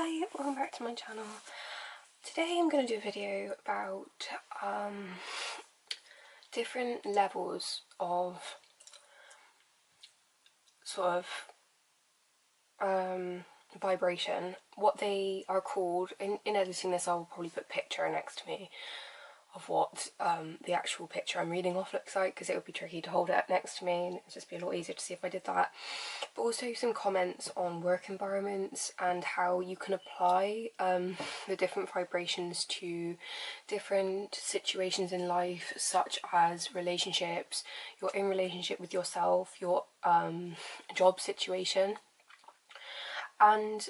Hi, welcome back to my channel. Today I'm going to do a video about different levels of vibration, what they are called. In editing this I'll probably put a picture next to me of what the actual picture I'm reading off looks like, because it would be tricky to hold it up next to me and it'd just be a lot easier to see if I did that. But also some comments on work environments and how you can apply the different vibrations to different situations in life, such as relationships, your in relationship with yourself, your job situation, and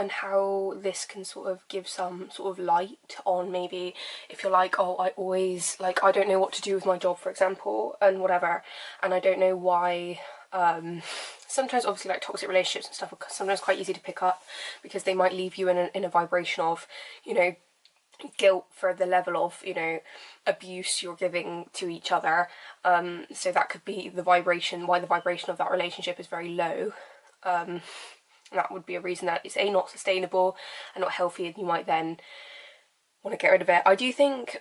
how this can sort of give some sort of light on maybe if you're like, oh, I don't know what to do with my job, for example, and whatever, and I don't know why. Sometimes obviously like toxic relationships and stuff are sometimes quite easy to pick up, because they might leave you in a vibration of, you know, guilt for the level of, you know, abuse you're giving to each other. So that could be the vibration, why the vibration of that relationship is very low. And that would be a reason that it's not sustainable and not healthy, and you might then want to get rid of it. I do think,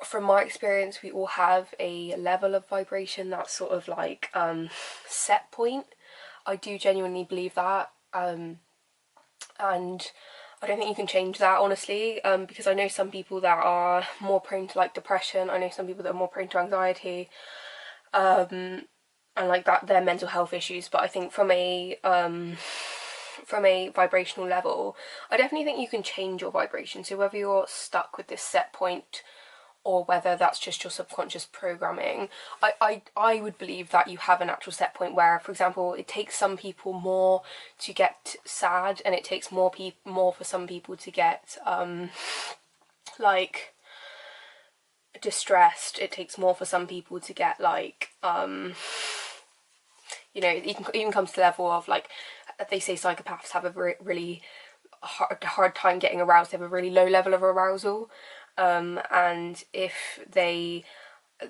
from my experience, we all have a level of vibration that's sort of like set point. I do genuinely believe that, and I don't think you can change that, honestly, because I know some people that are more prone to like depression. I know some people that are more prone to anxiety, and like that, their mental health issues. But I think from a vibrational level, I definitely think you can change your vibration. So whether you're stuck with this set point or whether that's just your subconscious programming, I would believe that you have an actual set point where, for example, it takes some people more to get sad, and it takes more for some people to get like distressed. It takes more for some people to get like you know, it even comes to the level of, like, they say psychopaths have a really hard time getting aroused. They have a really low level of arousal, and if they,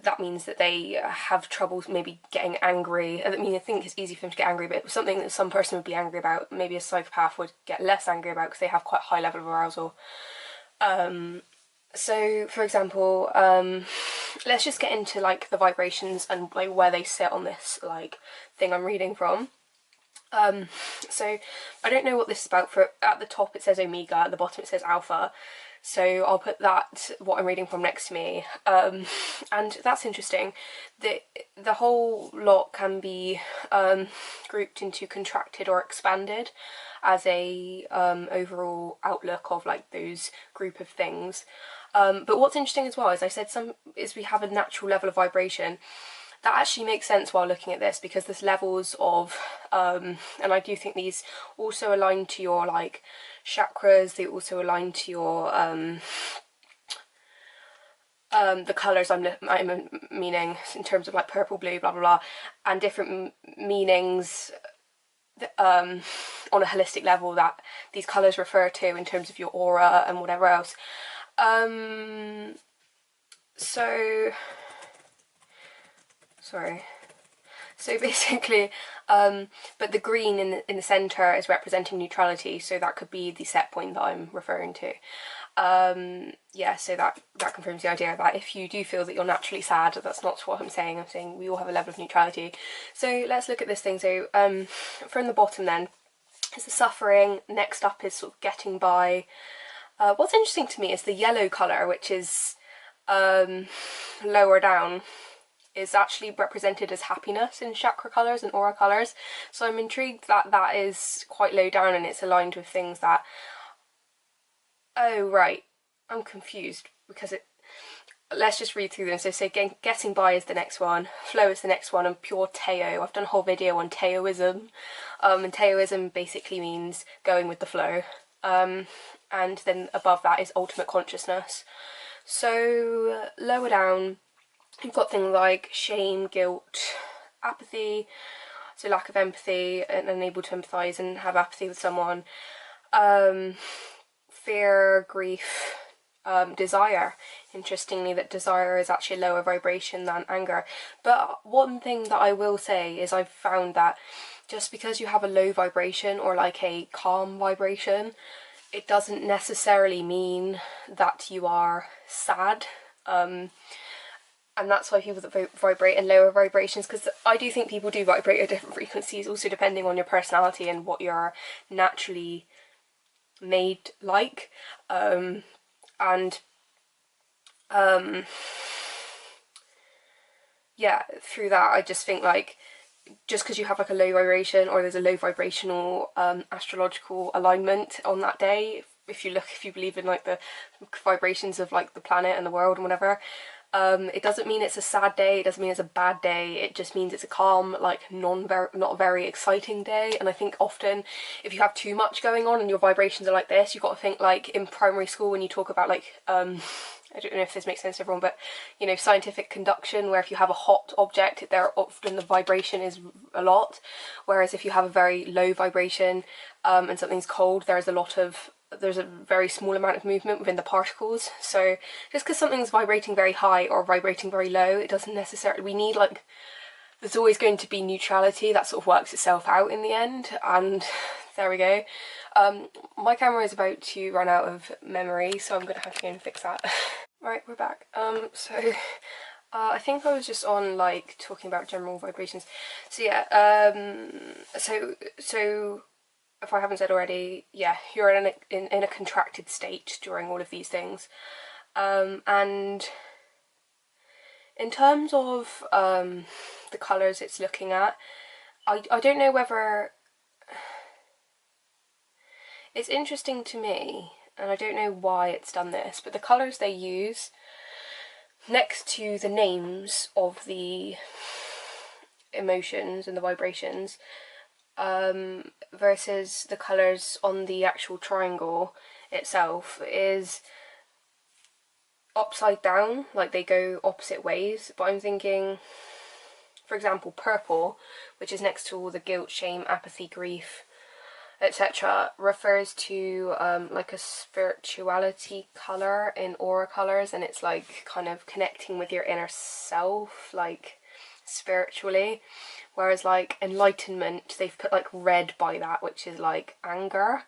that means that they have trouble maybe getting angry. I mean, I think it's easy for them to get angry, but it's something that some person would be angry about, maybe a psychopath would get less angry about, because they have quite a high level of arousal. So, for example, let's just get into like the vibrations and like where they sit on this like thing I'm reading from. So I don't know what this is about. For at the top it says omega, at the bottom it says alpha, so I'll put that, what I'm reading from, next to me, and that's interesting. The whole lot can be grouped into contracted or expanded as a overall outlook of like those group of things. But what's interesting as well, as I said, we have a natural level of vibration. That actually makes sense while looking at this, because there's levels of, and I do think these also align to your like chakras. They also align to your the colours I'm meaning, in terms of like purple, blue, blah blah blah, and different meanings on a holistic level that these colours refer to in terms of your aura and whatever else. So basically, but the green in the centre is representing neutrality, so that could be the set point that I'm referring to. Yeah, so that confirms the idea that if you do feel that you're naturally sad, that's not what I'm saying. I'm saying we all have a level of neutrality. So let's look at this thing. So from the bottom then is the suffering. Next up is sort of getting by. What's interesting to me is the yellow colour, which is lower down, is actually represented as happiness in chakra colours and aura colours. So I'm intrigued that that is quite low down and it's aligned with things that... Oh, right. I'm confused because it... Let's just read through them. So say getting by is the next one, flow is the next one, and pure Teo. I've done a whole video on Teoism. And Teoism basically means going with the flow. And then above that is ultimate consciousness. So lower down, you've got things like shame, guilt, apathy, so lack of empathy and unable to empathise and have apathy with someone, fear, grief, desire. Interestingly, that desire is actually a lower vibration than anger. But one thing that I will say is I've found that just because you have a low vibration or like a calm vibration, it doesn't necessarily mean that you are sad. And that's why people that vibrate in lower vibrations, because I do think people do vibrate at different frequencies, also depending on your personality and what you're naturally made like. Yeah, through that I just think like, just because you have like a low vibration, or there's a low vibrational astrological alignment on that day, if you believe in like the vibrations of like the planet and the world and whatever, it doesn't mean it's a sad day, it doesn't mean it's a bad day, it just means it's a calm, like not very exciting day. And I think often if you have too much going on and your vibrations are like this, you've got to think like in primary school when you talk about like I don't know if this makes sense to everyone, but you know, scientific conduction, where if you have a hot object, there often the vibration is a lot, whereas if you have a very low vibration and something's cold, there's a very small amount of movement within the particles. So just because something's vibrating very high or vibrating very low, it doesn't necessarily, we need like, there's always going to be neutrality that sort of works itself out in the end. And there we go. My camera is about to run out of memory, so I'm gonna have to go and fix that. Right, we're back. I think I was just on like talking about general vibrations. So yeah, so if I haven't said already, yeah, you're in a contracted state during all of these things. And in terms of the colours it's looking at, I don't know whether... It's interesting to me, and I don't know why it's done this, but the colours they use next to the names of the emotions and the vibrations, versus the colours on the actual triangle itself, is upside down, like they go opposite ways. But I'm thinking, for example, purple, which is next to all the guilt, shame, apathy, grief, etc., refers to like a spirituality colour in aura colours, and it's like kind of connecting with your inner self, like spiritually. Whereas like enlightenment, they've put like red by that, which is like anger.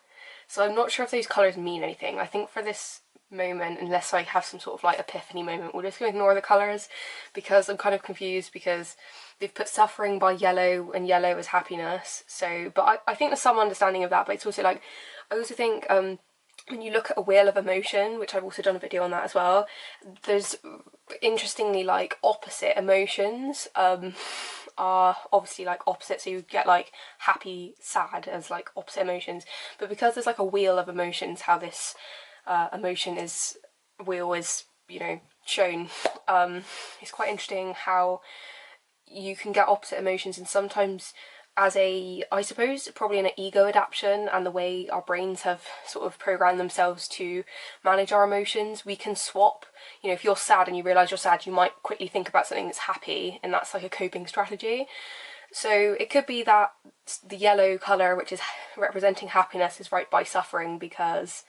So I'm not sure if those colours mean anything. I think for this moment, unless I have some sort of like epiphany moment, we're just going to ignore the colours, because I'm kind of confused, because they've put suffering by yellow, and yellow is happiness. So, but I think there's some understanding of that, but it's also like, I also think when you look at a wheel of emotion, which I've also done a video on that as well, there's interestingly like opposite emotions are obviously like opposite, so you get like happy, sad as like opposite emotions, but because there's like a wheel of emotions, how this wheel is, you know, shown, it's quite interesting how you can get opposite emotions, and sometimes as I suppose probably an ego adaptation and the way our brains have sort of programmed themselves to manage our emotions, we can swap. You know, if you're sad and you realise you're sad, you might quickly think about something that's happy, and that's like a coping strategy. So it could be that the yellow colour, which is representing happiness, is right by suffering, because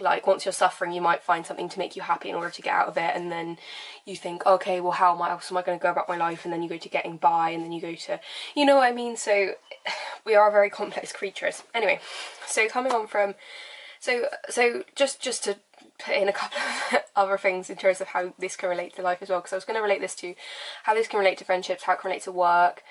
like once you're suffering you might find something to make you happy in order to get out of it, and then you think, okay, well how else am I going to go about my life, and then you go to getting by, and then you go to, you know what I mean? So we are very complex creatures. Anyway, so coming on from, so just to put in a couple of other things in terms of how this can relate to life as well, because I was going to relate this to how this can relate to friendships, how it can relate to work,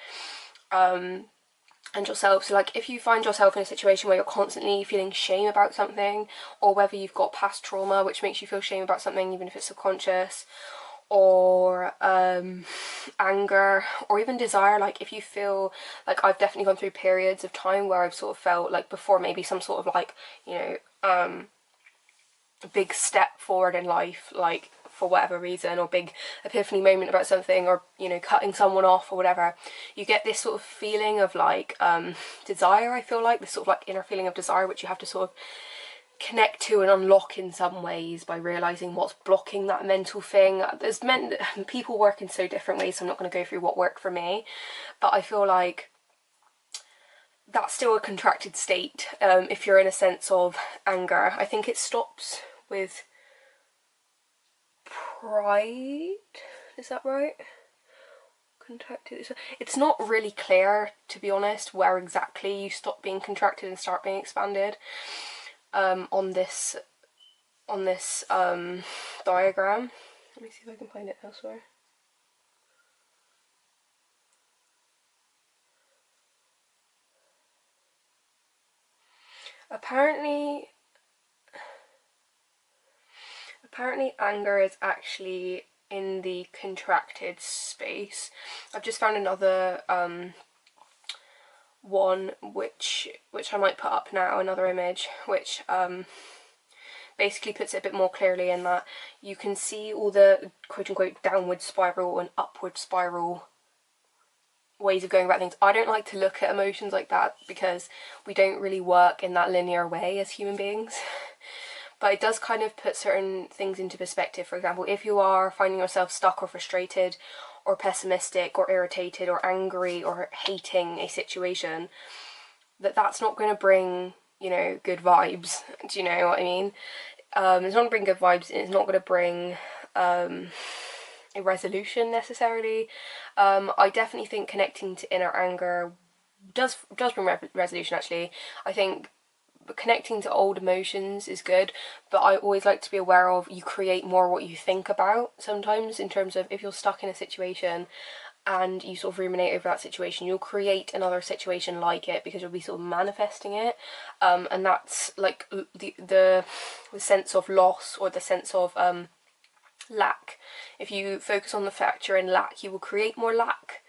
and yourself. So like if you find yourself in a situation where you're constantly feeling shame about something, or whether you've got past trauma which makes you feel shame about something even if it's subconscious, or anger, or even desire, like if you feel like, I've definitely gone through periods of time where I've sort of felt like before maybe some sort of like, you know, a big step forward in life, like for whatever reason, or big epiphany moment about something, or, you know, cutting someone off or whatever, you get this sort of feeling of like desire. I feel like this sort of like inner feeling of desire, which you have to sort of connect to and unlock in some ways by realizing what's blocking that mental thing. People work in so different ways, so I'm not going to go through what worked for me, but I feel like that's still a contracted state. If you're in a sense of anger, I think it stops with pride, is that right? contracted. It's not really clear, to be honest, where exactly you stop being contracted and start being expanded on this diagram. Let me see if I can find it elsewhere. Apparently anger is actually in the contracted space. I've just found another one which I might put up now, another image, which basically puts it a bit more clearly in that you can see all the quote-unquote downward spiral and upward spiral ways of going about things. I don't like to look at emotions like that because we don't really work in that linear way as human beings. But it does kind of put certain things into perspective. For example, if you are finding yourself stuck or frustrated or pessimistic or irritated or angry or hating a situation, that's not going to bring, you know, good vibes. Do you know what I mean? It's not going to bring good vibes, and it's not going to bring a resolution necessarily. I definitely think connecting to inner anger does bring resolution, actually. I think connecting to old emotions is good, but I always like to be aware of, you create more what you think about sometimes, in terms of if you're stuck in a situation and you sort of ruminate over that situation, you'll create another situation like it because you'll be sort of manifesting it, and that's like the sense of loss or the sense of lack. If you focus on the fact you're in lack, you will create more lack.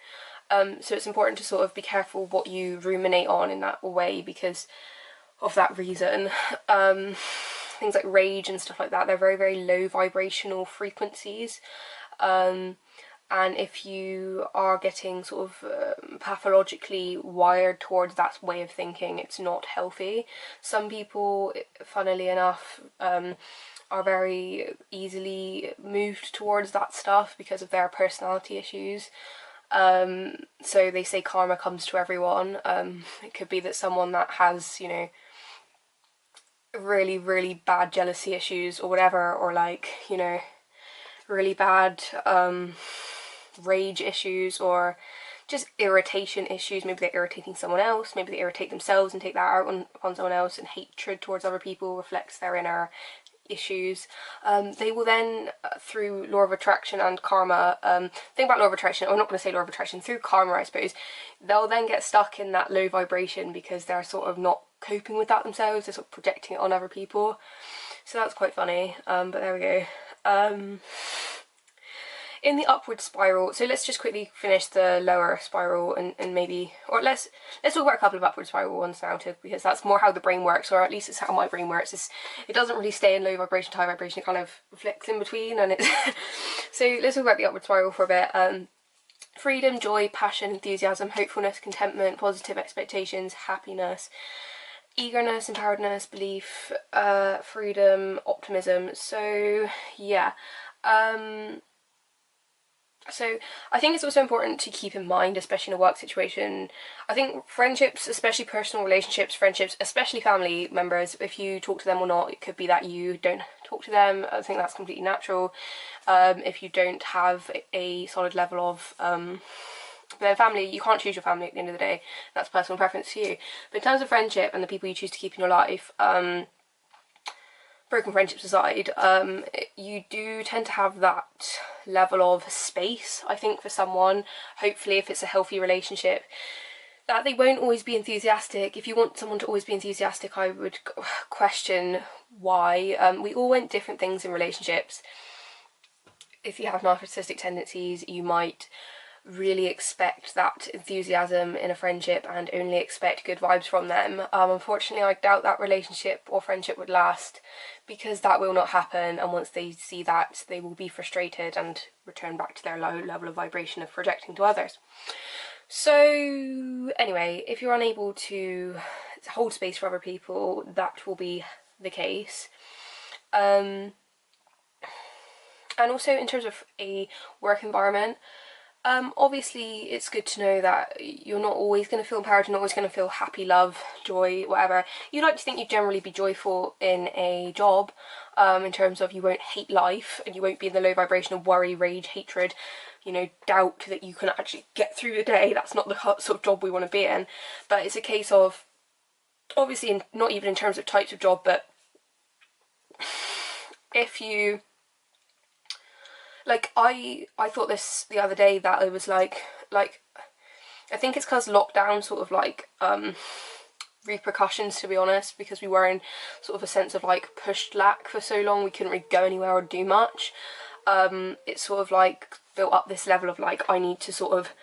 So it's important to sort of be careful what you ruminate on in that way because of that reason. Things like rage and stuff like that, they're very, very low vibrational frequencies. And if you are getting sort of pathologically wired towards that way of thinking, it's not healthy. Some people, funnily enough, are very easily moved towards that stuff because of their personality issues. So they say karma comes to everyone. It could be that someone that has, you know, really, really bad jealousy issues or whatever, or like, you know, really bad rage issues or just irritation issues. Maybe they're irritating someone else, maybe they irritate themselves and take that out on someone else, and hatred towards other people reflects their inner issues. They will then, through law of attraction and karma, think about law of attraction, I'm not going to say law of attraction, through karma I suppose, they'll then get stuck in that low vibration because they're sort of not coping with that themselves, they're sort of projecting it on other people. So that's quite funny, but there we go. In the upward spiral, so let's just quickly finish the lower spiral and maybe, or let's talk about a couple of upward spiral ones now too, because that's more how the brain works, or at least it's how my brain works. It doesn't really stay in low vibration to high vibration, it kind of flicks in between, and it's so let's talk about the upward spiral for a bit. Freedom, joy, passion, enthusiasm, hopefulness, contentment, positive expectations, happiness, eagerness, empoweredness, belief, freedom, optimism. So yeah, so I think it's also important to keep in mind, especially in a work situation, I think friendships, especially personal relationships, friendships, especially family members, if you talk to them or not, it could be that you don't talk to them. I think that's completely natural. If you don't have a solid level of their family, you can't choose your family at the end of the day. That's personal preference to you. But in terms of friendship and the people you choose to keep in your life, broken friendships aside, you do tend to have that level of space, I think, for someone, hopefully if it's a healthy relationship, that they won't always be enthusiastic. If you want someone to always be enthusiastic, I would question why. We all want different things in relationships. If you have narcissistic tendencies, you might really expect that enthusiasm in a friendship and only expect good vibes from them. Unfortunately, I doubt that relationship or friendship would last, because that will not happen, and once they see that, they will be frustrated and return back to their low level of vibration of projecting to others. So anyway, if you're unable to hold space for other people, that will be the case. And also in terms of a work environment, Obviously it's good to know that you're not always going to feel empowered, you're not always going to feel happy, love, joy, whatever. You like to think you'd generally be joyful in a job, in terms of you won't hate life and you won't be in the low vibration of worry, rage, hatred, you know, doubt that you can actually get through the day. That's not the sort of job we want to be in. But it's a case of, obviously, not even in terms of types of job, but if you, like, I thought this the other day, that it was like I think it's because lockdown sort of like repercussions, to be honest, because we were in sort of a sense of like pushed lack for so long, we couldn't really go anywhere or do much. It's sort of like built up this level of like, I need to sort of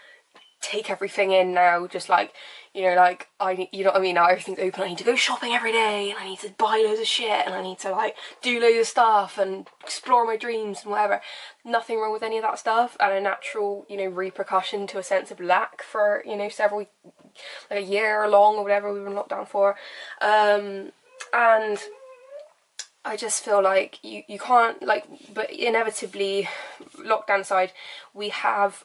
take everything in now, just like, you know, like you know what I mean, now everything's open, I need to go shopping every day and I need to buy loads of shit and I need to like do loads of stuff and explore my dreams and whatever. Nothing wrong with any of that stuff, and a natural, you know, repercussion to a sense of lack for, you know, several, like a year long or whatever we were in lockdown for. And I just feel like you can't, like, but inevitably, lockdown aside, we have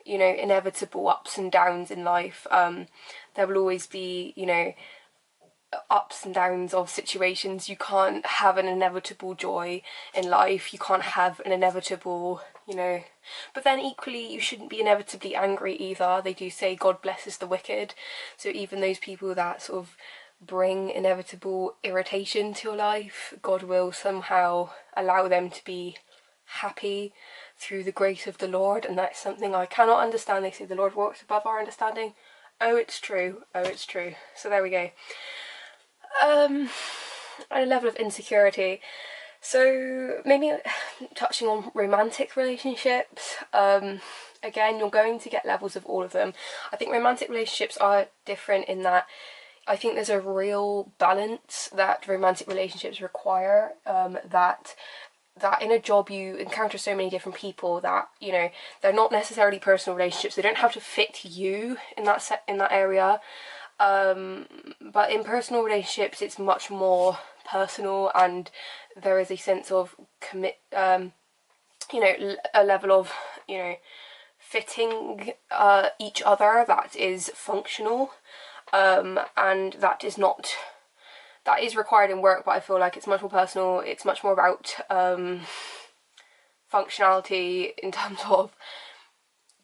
you know, inevitable ups and downs in life. There will always be, you know, ups and downs of situations. You can't have an inevitable joy in life. You can't have an inevitable, you know, but then equally you shouldn't be inevitably angry either. They do say God blesses the wicked. So even those people that sort of bring inevitable irritation to your life, God will somehow allow them to be happy through the grace of the Lord, and that's something I cannot understand. They say the Lord walks above our understanding. Oh, it's true. Oh, it's true. So there we go. And a level of insecurity. So maybe touching on romantic relationships. Again, you're going to get levels of all of them. I think romantic relationships are different in that I think there's a real balance that romantic relationships require, that in a job you encounter so many different people that, you know, they're not necessarily personal relationships. They don't have to fit you in that area. But in personal relationships, it's much more personal, and there is a sense of you know, a level of, you know, fitting each other that is functional, and that is required in work, but I feel like it's much more personal. It's much more about functionality in terms of,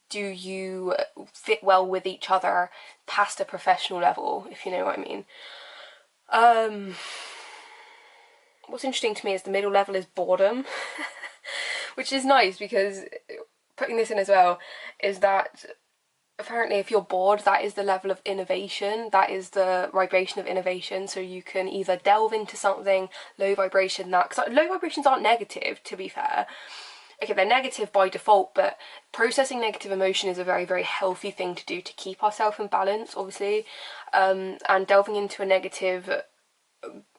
do you fit well with each other past a professional level, if you know what I mean. What's interesting to me is the middle level is boredom, which is nice, because putting this in as well is that apparently if you're bored, that is the level of innovation, that is the vibration of innovation. So you can either delve into something low vibration, that, because low vibrations aren't negative, to be fair. Okay, they're negative by default, but processing negative emotion is a very, very healthy thing to do to keep ourselves in balance, obviously. And delving into a negative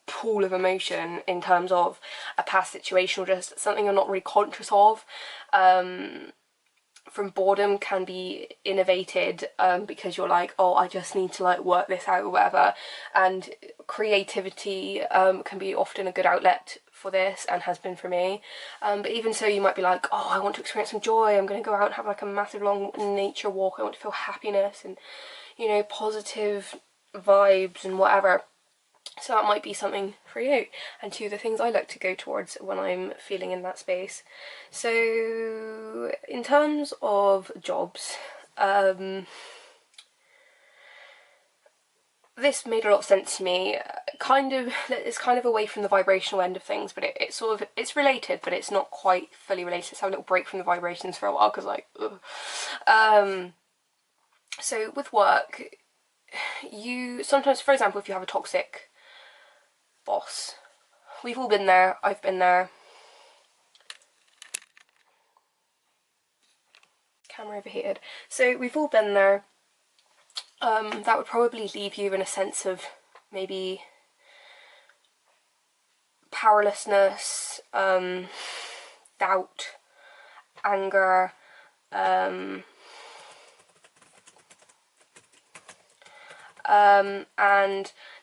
pool of emotion in terms of a past situation or just something you're not really conscious of, from boredom can be innovated, because you're like, oh, I just need to like work this out or whatever. And creativity can be often a good outlet for this, and has been for me. But even so, you might be like, oh, I want to experience some joy, I'm going to go out and have like a massive long nature walk, I want to feel happiness and, you know, positive vibes and whatever. So that might be something for you, and two of the things I like to go towards when I'm feeling in that space. So in terms of jobs, this made a lot of sense to me. It's kind of away from the vibrational end of things, but it's sort of, it's related, but it's not quite fully related. Let's have a little break from the vibrations for a while, because like, so with work, you sometimes, for example, if you have a toxic boss, we've all been there, I've been there. Camera overheated. So we've all been there. That would probably leave you in a sense of maybe powerlessness, doubt, anger, and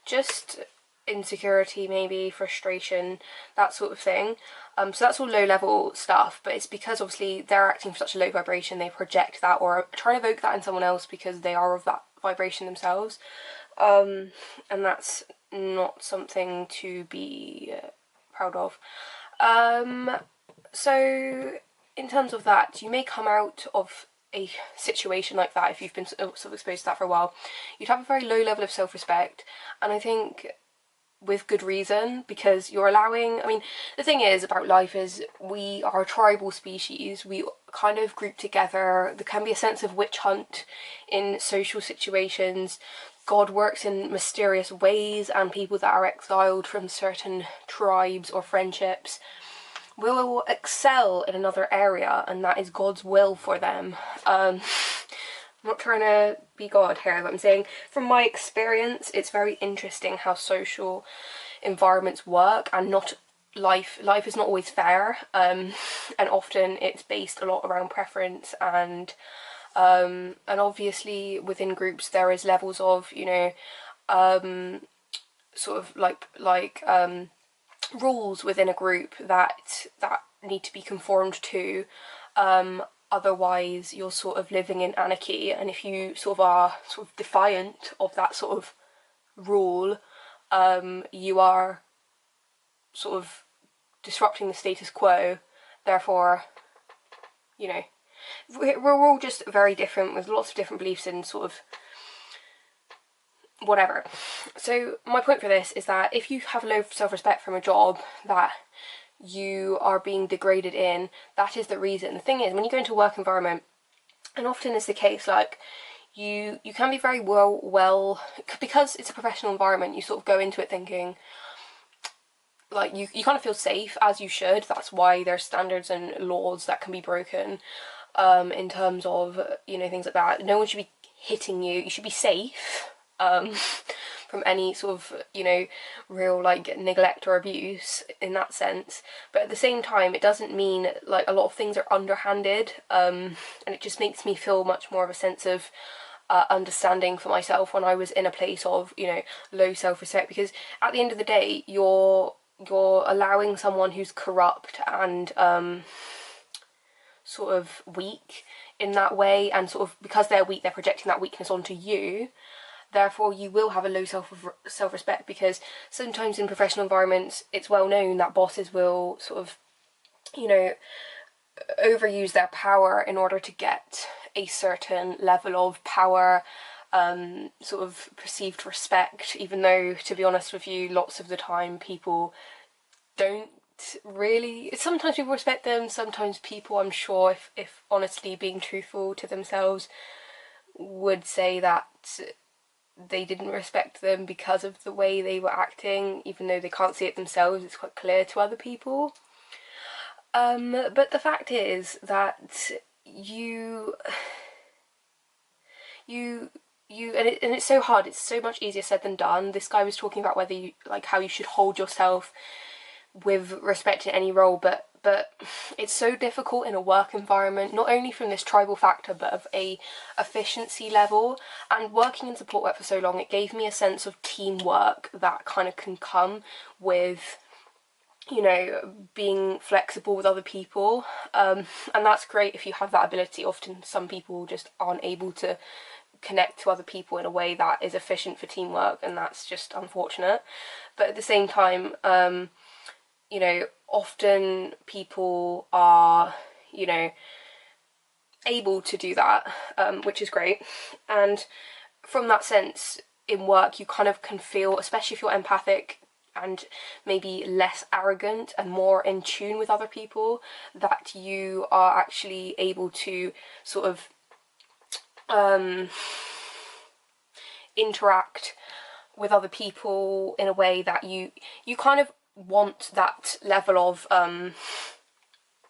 just insecurity, maybe frustration, that sort of thing. So that's all low level stuff, but it's because obviously they're acting for such a low vibration, they project that or try to evoke that in someone else because they are of that vibration themselves. And that's not something to be proud of. So in terms of that, you may come out of a situation like that if you've been sort of exposed to that for a while. You'd have a very low level of self-respect, and I think with good reason, because you're allowing, I mean, the thing is about life is we are a tribal species, we kind of group together, there can be a sense of witch hunt in social situations. God works in mysterious ways, and people that are exiled from certain tribes or friendships will excel in another area, and that is God's will for them. I'm not trying to be God here, but I'm saying from my experience, it's very interesting how social environments work, and not life is not always fair, and often it's based a lot around preference, and obviously within groups there is levels of, you know, sort of like rules within a group that need to be conformed to, otherwise you're sort of living in anarchy, and if you sort of are sort of defiant of that sort of rule, you are sort of disrupting the status quo. Therefore, you know, we're all just very different with lots of different beliefs and sort of whatever. So my point for this is that if you have low self-respect from a job that you are being degraded in, that is the reason. The thing is, when you go into a work environment, and often is the case, like you can be very well because it's a professional environment, you sort of go into it thinking like you kind of feel safe, as you should. That's why there's standards and laws that can be broken, in terms of, you know, things like that. No one should be hitting you. You should be safe from any sort of, you know, real like neglect or abuse in that sense. But at the same time, it doesn't mean like a lot of things are underhanded, and it just makes me feel much more of a sense of understanding for myself when I was in a place of, you know, low self-respect, because at the end of the day you're allowing someone who's corrupt and sort of weak in that way, and sort of because they're weak, they're projecting that weakness onto you. Therefore, you will have a low self-respect, because sometimes in professional environments, it's well known that bosses will sort of, you know, overuse their power in order to get a certain level of power, sort of perceived respect, even though, to be honest with you, lots of the time people don't really. Sometimes people respect them, sometimes people, I'm sure, if honestly being truthful to themselves, would say that they didn't respect them because of the way they were acting, even though they can't see it themselves. It's quite clear to other people. But the fact is that you and it's so hard. It's so much easier said than done. This guy was talking about whether you, like, how you should hold yourself with respect to any role, but it's so difficult in a work environment, not only from this tribal factor, but of a efficiency level. And working in support work for so long, it gave me a sense of teamwork that kind of can come with, you know, being flexible with other people, and that's great if you have that ability. Often some people just aren't able to connect to other people in a way that is efficient for teamwork, and that's just unfortunate. But at the same time, you know, often people are, you know, able to do that, which is great. And from that sense, in work, you kind of can feel, especially if you're empathic and maybe less arrogant and more in tune with other people, that you are actually able to sort of interact with other people in a way that you kind of want that level of,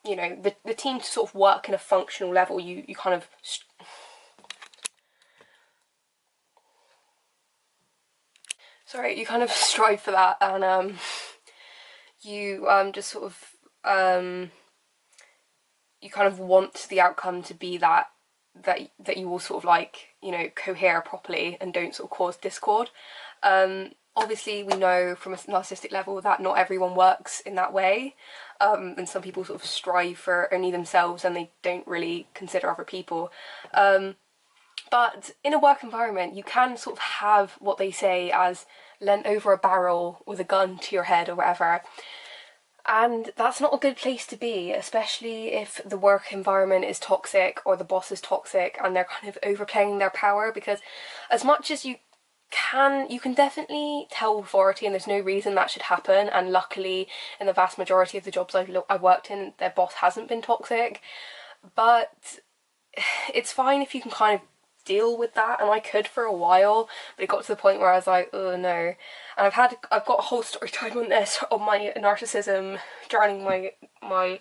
you know, the team to sort of work in a functional level. You kind of you kind of strive for that, and you just sort of you kind of want the outcome to be that you will sort of, like, you know, cohere properly and don't sort of cause discord. Obviously we know from a narcissistic level that not everyone works in that way, and some people sort of strive for only themselves and they don't really consider other people. But in a work environment you can sort of have what they say as leant over a barrel with a gun to your head or whatever. And that's not a good place to be, especially if the work environment is toxic or the boss is toxic and they're kind of overplaying their power, because as much as you can definitely tell authority, and there's no reason that should happen, and luckily in the vast majority of the jobs I've worked in, their boss hasn't been toxic. But it's fine if you can kind of deal with that, and I could for a while, but it got to the point where I was like, oh no. And I've got a whole story time on this, on my narcissism, drowning my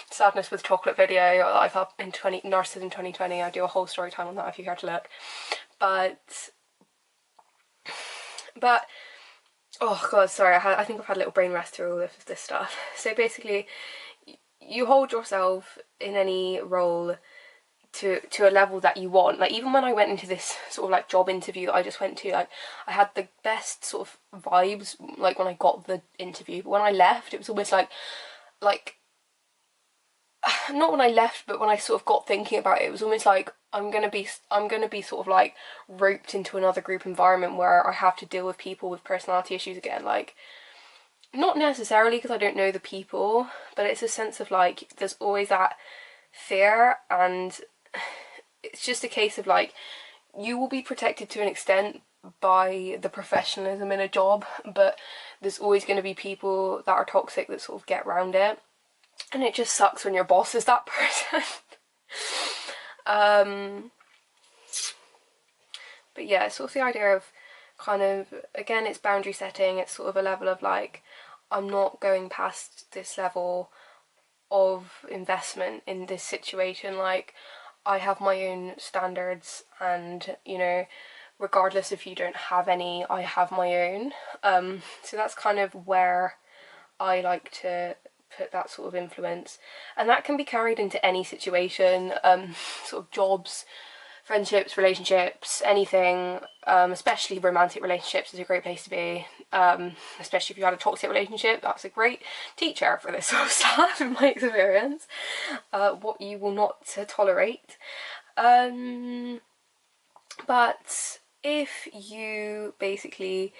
sadness with chocolate video that I've up in Narcissism 2020. I do a whole story time on that if you care to look. But oh god, sorry, I think I've had a little brain rest through all of this stuff. So basically, you hold yourself in any role to a level that you want. Like, even when I went into this sort of like job interview that I just went to, like, I had the best sort of vibes like when I got the interview, but when I left it was almost like not when I left, but when I sort of got thinking about it, it was almost like I'm gonna be sort of like roped into another group environment where I have to deal with people with personality issues again. Like, not necessarily because I don't know the people, but it's a sense of like there's always that fear, and it's just a case of like you will be protected to an extent by the professionalism in a job, but there's always going to be people that are toxic that sort of get around it, and it just sucks when your boss is that person. But yeah, it's sort of the idea of kind of, again, it's boundary setting. It's sort of a level of like, I'm not going past this level of investment in this situation. Like, I have my own standards, and you know, regardless if you don't have any, I have my own. So that's kind of where I like to put that sort of influence, and that can be carried into any situation, sort of jobs, friendships, relationships, anything, especially romantic relationships is a great place to be, especially if you had a toxic relationship. That's a great teacher for this sort of stuff in my experience, what you will not tolerate. But if you basically,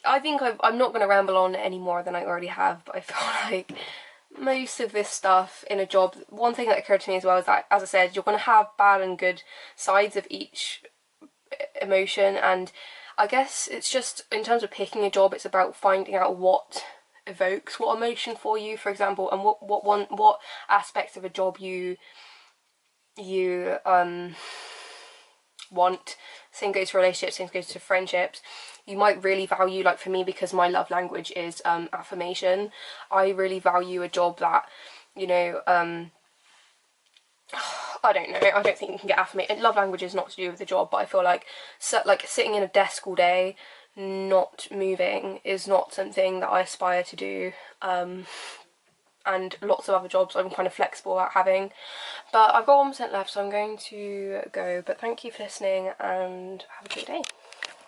I think I'm not going to ramble on any more than I already have, but I feel like most of this stuff in a job, one thing that occurred to me as well is that, as I said, you're going to have bad and good sides of each emotion, and I guess it's just, in terms of picking a job, it's about finding out what evokes what emotion for you, for example, and what aspects of a job you want. Same goes for relationships, same goes to friendships. You might really value, like for me, because my love language is affirmation, I really value a job that, you know, I don't know, I don't think you can get affirmation. Love language is not to do with the job, but I feel like sitting in a desk all day not moving is not something that I aspire to do, and lots of other jobs I'm kind of flexible at having. But I've got 1% left, so I'm going to go. But thank you for listening, and have a good day.